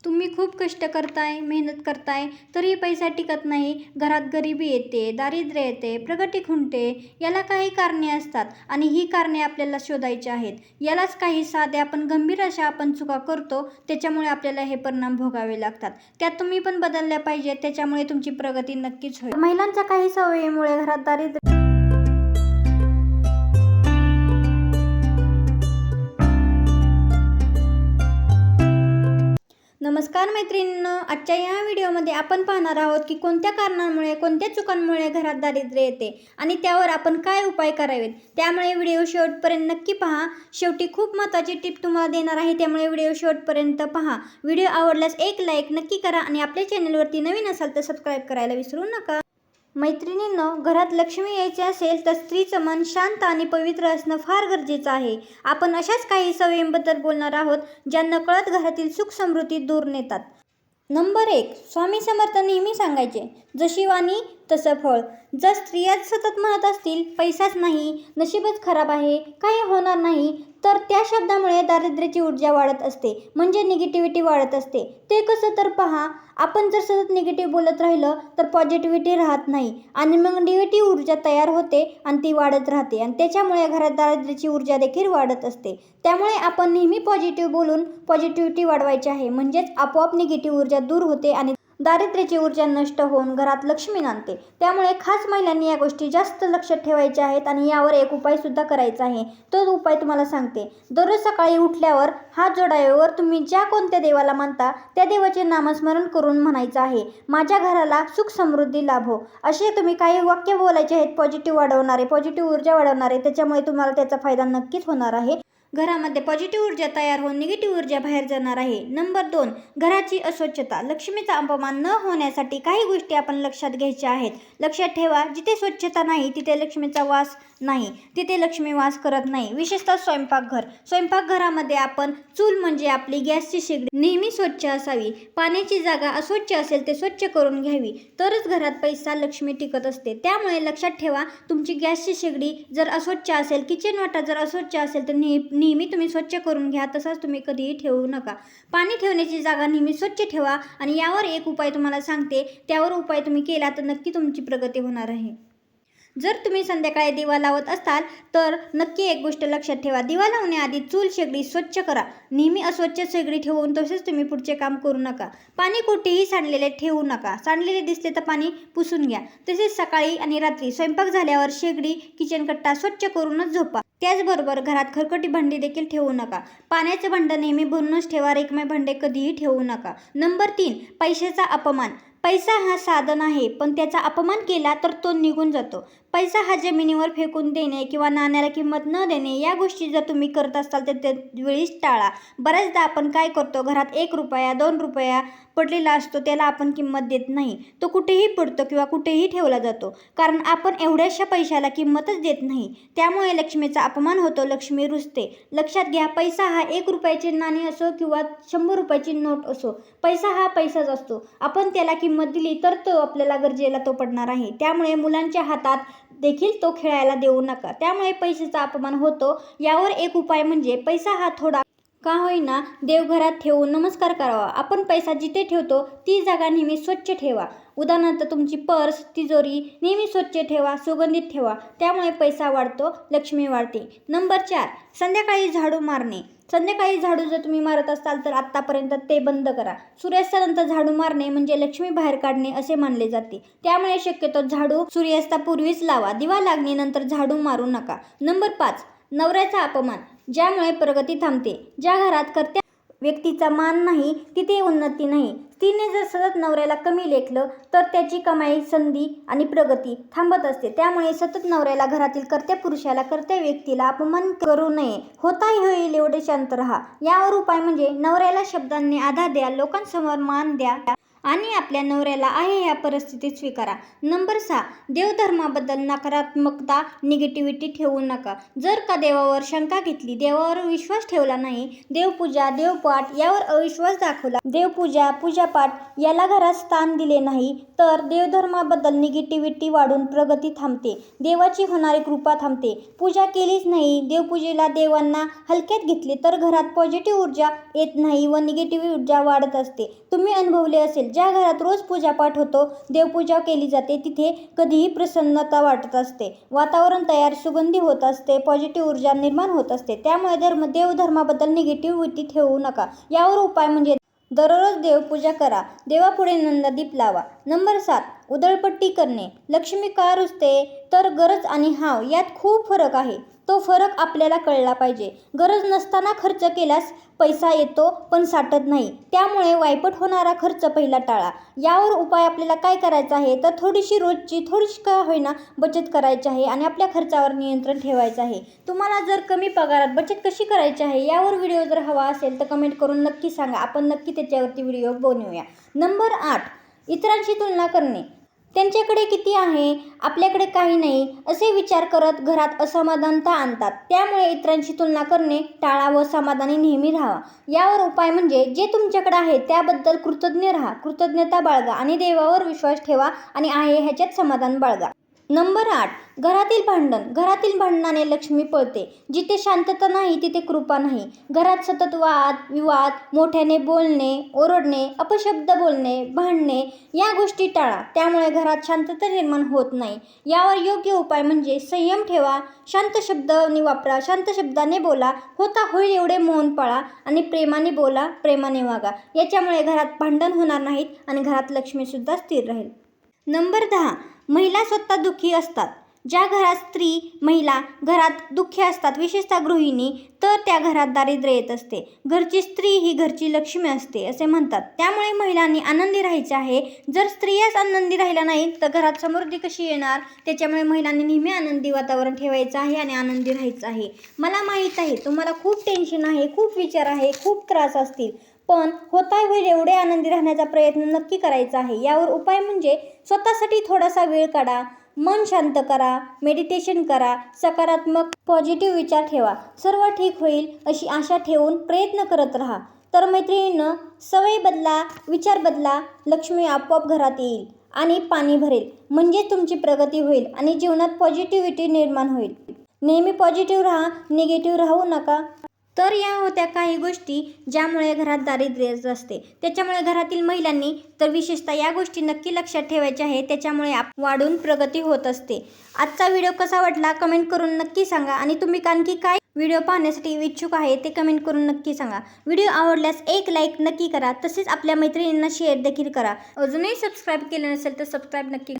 तुम्ही खूप कष्ट करताय, मेहनत करताय, तरी पैसा टिकत नाही, घरात गरिबी येते, दारिद्र्य येते, प्रगती खुंटते. याला काही कारणे असतात आणि ही कारणे आपल्याला शोधायची आहेत. यालाच काही साध्या पण गंभीर अशा आपण चुका करतो, त्याच्यामुळे आपल्याला हे परिणाम भोगावे लागतात. त्यात तुम्ही पण बदलल्या पाहिजेत, त्याच्यामुळे तुमची प्रगती नक्कीच होईल. महिलांच्या काही सवयीमुळे घरात दारिद्र्य नमस्कार मैत्रिणींनो, आजच्या या व्हिडिओमध्ये आपण पाहणार आहोत की कोणत्या कारणांमुळे, कोणत्या चुकांमुळे घरात दारिद्र्य येते आणि त्यावर आपण काय उपाय करावेत. त्यामुळे व्हिडिओ शेवटपर्यंत नक्की पहा. शेवटी खूप महत्त्वाची टिप तुम्हाला देणार आहे, त्यामुळे व्हिडिओ शेवटपर्यंत पहा. व्हिडिओ आवडल्यास एक लाईक नक्की करा आणि आपल्या चॅनलवरती नवीन असाल तर सबस्क्राईब करायला विसरू नका. मैत्रिणींनो, घरात लक्ष्मी यायची असेल तर स्त्रीचं मन शांत आणि पवित्र असणं फार गरजेचं आहे. आपण अशाच काही सवयींबद्दल बोलणार आहोत ज्या नकळत घरातील सुख समृद्धी दूर नेतात. नंबर 1, स्वामी समर्थ नेहमी सांगायचे, जशी वाणी तसं फळ. जर स्त्रिया सतत म्हणत असतील पैसाच नाही, नशीबच खराब आहे, काही होणार नाही, तर त्या शब्दामुळे दारिद्र्याची ऊर्जा वाढत असते, म्हणजे निगेटिव्हिटी वाढत असते. ते कसं तर पहा, आपण जर सतत निगेटिव्ह बोलत राहिलं तर पॉझिटिव्हिटी राहत नाही आणि मग निगेटिव्ह ऊर्जा तयार होते आणि ती वाढत राहते आणि त्याच्यामुळे घरात दारिद्र्याची ऊर्जा देखील वाढत असते. त्यामुळे आपण नेहमी पॉझिटिव्ह बोलून पॉझिटिव्हिटी वाढवायची आहे, म्हणजेच आपोआप निगेटिव्ह ऊर्जा दूर होते आणि दारिद्र्याची ऊर्जा नष्ट होऊन घरात लक्ष्मी नांदते. त्यामुळे खास महिलांनी या गोष्टी जास्त लक्षात ठेवायच्या आहेत आणि यावर एक उपायसुद्धा करायचा आहे. तो उपाय तुम्हाला सांगते. दररोज सकाळी उठल्यावर हात जोडाव्यावर तुम्ही ज्या कोणत्या देवाला मानता त्या देवाचे नामस्मरण करून म्हणायचं आहे, माझ्या घराला सुख समृद्धी लाभो. असे तुम्ही काही वाक्य बोलायचे आहेत, पॉझिटिव्ह वाढवणारे, पॉझिटिव्ह ऊर्जा वाढवणारे. त्याच्यामुळे तुम्हाला त्याचा फायदा नक्कीच होणार आहे. घरामध्ये पॉझिटिव्ह ऊर्जा तयार होऊन निगेटिव्ह ऊर्जा बाहेर जाणार आहे. नंबर 2, घराची अस्वच्छता. लक्ष्मीचा अपमान न होण्यासाठी काही गोष्टी आपण लक्षात घ्यायच्या आहेत. लक्षात ठेवा, जिथे स्वच्छता नाही तिथे लक्ष्मीचा वास नाही, तिथे लक्ष्मी वास करत नाही. विशेषतः स्वयंपाकघर. स्वयंपाकघरामध्ये आपण चूल म्हणजे आपली गॅसची शेगडी नेहमी स्वच्छ असावी. पाण्याची जागा अस्वच्छ असेल ते स्वच्छ करून घ्यावी, तरच घरात पैसा लक्ष्मी टिकत असते. त्यामुळे लक्षात ठेवा, तुमची गॅसची शेगडी जर अस्वच्छ असेल, किचन वाटा जर अस्वच्छ असेल तर नेहमी तुम्ही स्वच्छ करून घ्या. तसाच तुम्ही कधीही ठेवू नका. पाणी ठेवण्याची जागा नेहमी स्वच्छ ठेवा आणि यावर एक उपाय तुम्हाला सांगते, त्यावर उपाय तुम्ही केला तर नक्की तुमची प्रगती होणार आहे. जर तुम्ही संध्याकाळी दिवा लावत असाल तर नक्की एक गोष्ट लक्षात ठेवा, दिवा लावण्याआधी चूल शेगडी स्वच्छ करा. नेहमी अस्वच्छ शेगडी ठेवून तसेच तुम्ही पुढचे काम करू नका. पाणी कुठेही सांडलेले ठेवू नका. सांडलेले दिसले तर पाणी पुसून घ्या. तसेच सकाळी आणि रात्री स्वयंपाक झाल्यावर शेगडी किचन कट्टा स्वच्छ करूनच झोपा. त्याचबरोबर घरात खरकटी भांडी देखील ठेवू नका. पाण्याचे भांडे नेहमी भरूनच ठेवा, रिकामे भांडे कधीही ठेवू नका. नंबर 3, पैशाचा अपमान. पैसा हा साधन आहे, पण त्याचा अपमान केला तर तो निघून जातो. पैसा हा जमिनीवर फेकून देणे किंवा नाण्याला किंमत न देणे या गोष्टी जर तुम्ही करत असाल तर त्यावेळीच टाळा. बऱ्याचदा आपण काय करतो, घरात 1 रुपया 2 रुपया पडलेला असतो, त्याला आपण किंमत देत नाही. तो कुठेही पडतो किंवा कुठेही ठेवला जातो, कारण आपण एवढ्याशा पैशाला किंमतच देत नाही. त्यामुळे लक्ष्मीचा अपमान होतो, लक्ष्मी रुसते. लक्षात घ्या, पैसा हा 1 रुपयाचे नाणी असो किंवा 100 रुपयाची नोट असो, पैसा हा पैसाच असतो. आपण त्याला किंमत दिली तर तो आपल्याला गरजेला तो पडणार आहे. त्यामुळे मुलांच्या हातात देखील तो खेळायला देऊ नका. त्यामुळे पैशाचा अपमान होतो. यावर एक उपाय म्हणजे पैसा हा थोडा का होईना देवघरात ठेवून नमस्कार करावा. आपण पैसा जिथे ठेवतो ती जागा नेहमी स्वच्छ ठेवा. उदाहरणार्थ तुमची पर्स, तिजोरी नेहमी स्वच्छ ठेवा, सुगंधित ठेवा. त्यामुळे पैसा वाढतो, लक्ष्मी वाढते. नंबर 4, संध्याकाळी झाडू मारणे. संध्याकाळी झाडू जर तुम्ही मारत असाल तर आत्तापर्यंत ते बंद करा. सूर्यास्तानंतर झाडू मारणे म्हणजे लक्ष्मी बाहेर काढणे असे मानले जाते. त्यामुळे शक्यतो झाडू सूर्यास्तापूर्वीच लावा. दिवा लागणीनंतर झाडू मारू नका. नंबर 5, नवऱ्याचा अपमान, ज्यामुळे प्रगती थांबते. ज्या घरात कर्त्या व्यक्तीचा मान नाही तिथे उन्नती नाही. स्त्रीने जर सतत नवऱ्याला कमी लेखलं तर त्याची कमाई, संधी आणि प्रगती थांबत असते. त्यामुळे सतत नवऱ्याला, घरातील कर्त्या पुरुषाला, कर्त्या व्यक्तीला अपमान करू नये. होता होईल एवढे शांत राहा. यावर उपाय म्हणजे नवऱ्याला शब्दांनी आधार द्या, लोकांसमोर मान द्या आणि आपल्या नवऱ्याला आहे ह्या परिस्थितीत स्वीकारा. नंबर 6, देवधर्माबद्दल नकारात्मकता निगेटिव्हिटी ठेवू नका. जर का देवावर शंका घेतली, देवावर विश्वास ठेवला नाही, देवपूजा देवपाठ यावर अविश्वास दाखवला, देवपूजा पूजापाठ याला घरात स्थान दिले नाही, तर देवधर्माबद्दल निगेटिव्हिटी वाढून प्रगती थांबते, देवाची होणारी कृपा थांबते. पूजा केलीच नाही, देवपूजेला देवांना हलक्यात घेतले तर घरात पॉझिटिव्ह ऊर्जा येत नाही व निगेटिव्ह ऊर्जा वाढत असते. तुम्ही अनुभवले असेल, ज्या घरात रोज पूजापाठ होतो, देवपूजा केली जाते, तिथे कधीही प्रसन्नता वाटत असते, वातावरण तयार सुगंधी होत असते, पॉझिटिव्ह ऊर्जा निर्माण होत असते. त्यामुळे देवधर्माबद्दल निगेटिव्हिटी ठेवू नका. यावर उपाय म्हणजे दररोज देवपूजा करा, देवापुढे नंदादीप लावा. नंबर 7, उधळपट्टी करणे. लक्ष्मी का रुजते? तर गरज आणि हाव यात खूप फरक आहे. तो फरक आपल्याला कळला पाहिजे. गरज नसताना खर्च केल्यास पैसा येतो पण साठत नाही, त्यामुळे वायपट होणारा खर्च पहिला टाळा. यावर उपाय आपल्याला काय करायचा आहे तर थोडीशी रोजची थोडीशी का होईना बचत करायची आहे आणि आपल्या खर्चावर नियंत्रण ठेवायचं आहे. तुम्हाला जर कमी पगारात बचत कशी करायची आहे यावर व्हिडिओ जर हवा असेल तर कमेंट करून नक्की सांगा, आपण नक्की त्याच्यावरती व्हिडिओ बनवूया. नंबर 8, इतरांशी तुलना करणे. त्यांच्याकडे किती आहे, आपल्याकडे काही नाही असे विचार करत घरात असमाधानता आणतात. त्यामुळे इतरांशी तुलना करणे टाळा व समाधानी नेहमी राहा. यावर उपाय म्हणजे जे तुमच्याकडे आहे त्याबद्दल कृतज्ञ राहा, कृतज्ञता बाळगा आणि देवावर विश्वास ठेवा आणि आहे ह्याच्यात समाधान बाळगा. नंबर 8, घरातील भांडण. घरातील भांडणाने लक्ष्मी पळते. जिथे शांतता नाही तिथे कृपा नाही. घरात सतत वाद विवाद, मोठ्याने बोलणे, ओरडणे, अपशब्द बोलणे, भांडणे या गोष्टी टाळा. त्यामुळे घरात शांतता निर्माण होत नाही. यावर योग्य उपाय म्हणजे संयम ठेवा, शांत शब्द वापरा, शांत शब्दाने बोला, होता होईल एवढे मौन पाळा आणि प्रेमाने बोला, प्रेमाने वागा. याच्यामुळे घरात भांडण होणार नाहीत आणि घरात लक्ष्मीसुद्धा स्थिर राहील. नंबर 10, महिला स्वतः दुःखी असतात. ज्या घरात स्त्री महिला घरात दुःखी असतात, विशेषतः गृहिणी, तर त्या घरात दारिद्र्य येत असते. घरची स्त्री ही घरची लक्ष्मी असते असे म्हणतात. त्यामुळे महिलांनी आनंदी राहायचे आहे. जर स्त्रियाच आनंदी राहिल्या नाही तर घरात समृद्धी कशी येणार? त्याच्यामुळे महिलांनी नेहमी आनंदी वातावरण ठेवायचं आहे आणि आनंदी राहायचं आहे. मला माहीत आहे तुम्हाला खूप टेन्शन आहे, खूप विचार आहे, खूप त्रास असतील, पण होता होईल एवढे आनंदी राहण्याचा प्रयत्न नक्की करायचा आहे. यावर उपाय म्हणजे स्वतःसाठी थोडासा वेळ काढा, मन शांत करा, मेडिटेशन करा, सकारात्मक पॉझिटिव्ह विचार ठेवा, सर्व ठीक होईल अशी आशा ठेवून प्रयत्न करत राहा. तर मैत्रिणींनो, सवय बदला, विचार बदला, लक्ष्मी आपोआप घरात येईल आणि पाणी भरेल, म्हणजे तुमची प्रगती होईल आणि जीवनात पॉझिटिव्हिटी निर्माण होईल. नेहमी पॉझिटिव्ह राहा, निगेटिव्ह राहू नका. तर या होत्या काही गोष्टी ज्यामुळे घरात दारिद्र्य असते. त्याच्यामुळे घरातील महिलांनी तर विशेषतः या गोष्टी नक्की लक्षात ठेवायच्या आहे, त्याच्यामुळे वाढून प्रगती होत असते. आजचा व्हिडिओ कसा वाटला कमेंट करून नक्की सांगा आणि तुम्ही आणखी काय व्हिडिओ पाहण्यासाठी इच्छुक आहे ते कमेंट करून नक्की सांगा. व्हिडिओ आवडल्यास एक लाईक नक्की करा, तसेच आपल्या मैत्रिणींना शेअर देखील करा. अजूनही सबस्क्राईब केलं नसेल तर सबस्क्राईब नक्की